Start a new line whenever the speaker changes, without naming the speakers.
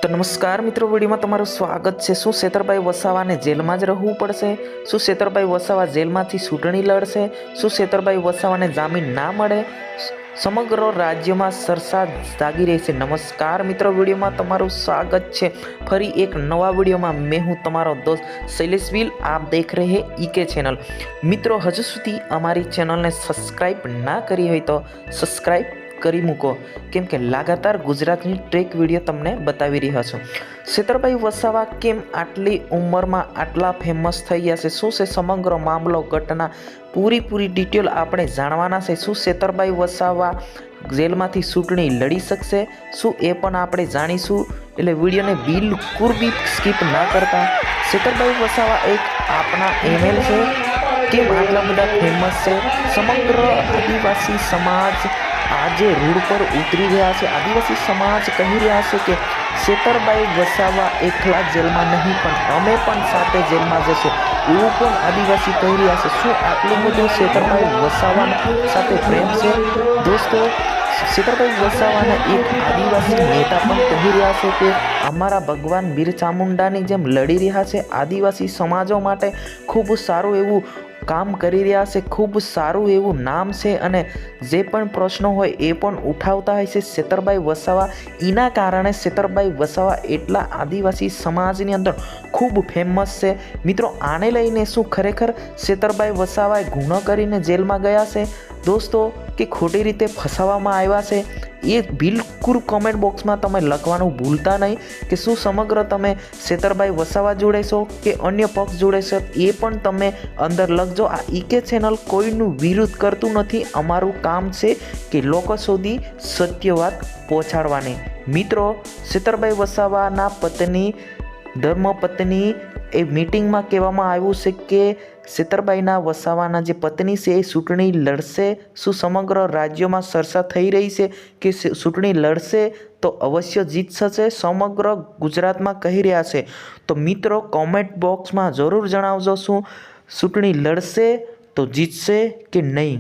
तो नमस्कार मित्रों, वीडियो में तमारुं स्वागत है। शू सेतरभाई वसावा ने जेल में ज रहवुं पड़शे? शू सेतरभाई वसावा जेल में चूंटणी लड़शे? शू सेतरभाई वसावा ने जामीन ना मळे? समग्र राज्य में सरसा जागी रही है। नमस्कार मित्रों, वीडियो में तमारुं स्वागत है। फरी एक नवा वीडियो में मैं हूँ तमारो दोस्त शैलेश विल। आप देख रहे हैं ईके चैनल। मित्रों, हजू सुधी अमारी चैनल ने सब्सक्राइब ना करी हो तो सब्सक्राइब કરી મૂકો, કેમ કે લગાતાર ગુજરાતની ટ્રેક વિડીયો તમને બતાવી રહ્યા છું। સેતરભાઈ વસાવા કેમ આટલી ઉંમરમાં આટલા ફેમસ થઈ ગયા છે? શું છે સમગ્ર મામલો, ઘટના, પૂરી ડિટેલ આપણે જાણવાના છે। શું સેતરભાઈ વસાવા જેલમાંથી ચૂંટણી લડી શકશે? શું એ પણ આપણે જાણીશું, એટલે વિડીયોને બિલકુલ બી સ્કીપ ના કરતા। સેતરભાઈ વસાવા એક આપણા એમએલ છે, કેમ આટલા બધા ફેમસ છે? સમગ્ર આદિવાસી સમાજ આજે રોડ पर उतरी रहा है। आदिवासी समाज कही रहा है कि सेतरभाई वसावा एकला जेल में नहीं पण अमे पण साथे जेल में जशुं, एवुं पण आदिवासी कही रहा है। शुं आटलुं बधुं सेतरभाई वसावा साथे प्रेम छे? दोस्तों, सेतरभाई वसावाने एक आदिवासी नेता पण कही रहा है कि अमारा भगवान बीर चामुंडानी जेम लड़ी रहा है। आदिवासी समाजों माटे खूब सारूं एवुं काम करी रहा है, खूब सारूं एवुं नाम है अने जे पण प्रश्नों होय ए पण उठावता होय छे सेतरभाई वसावा। एना कारणे सेतरभाई वसावा एटला आदिवासी समाजनी अंदर खूब फेमस है। मित्रों, आने लईने शुं खरेखर सेतरभाई वसावाए गुनो करीने जेल में गया है दोस्तों, कि खोटी रीते फसावामां आव्या छे? ये बिल्कुल कमेंट बॉक्स में तमे लखवानुं भूलता नहीं कि शुं समग्र तमे सेतरभाई वसावा जोड़े छो कि अन्य पक्ष जोड़े छो, ये पण तमे अंदर लखजो। आ ईके चेनल कोईनुं विरोध करतुं नथी। अमारुं काम छे कि लोको सुधी सत्य वात पहोंचाडवानी। मित्रों, सेतरभाई वसावाना पत्नी धर्मपत्नी ए मीटिंग में कहेवामां आव्युं छे कि सेतरभाईना वसावाना जे पत्नी से चूंटणी लड़शे? शुं समग्र राज्य में चर्चा थई रही है कि चूंटणी लड़शे तो अवश्य जीत शके? समग्र गुजरात में कही रह्या छे। तो मित्रों, कॉमेंट बॉक्स में जरूर जणावजो, शुं चूंटणी लड़शे तो जीतशे कि नहीं।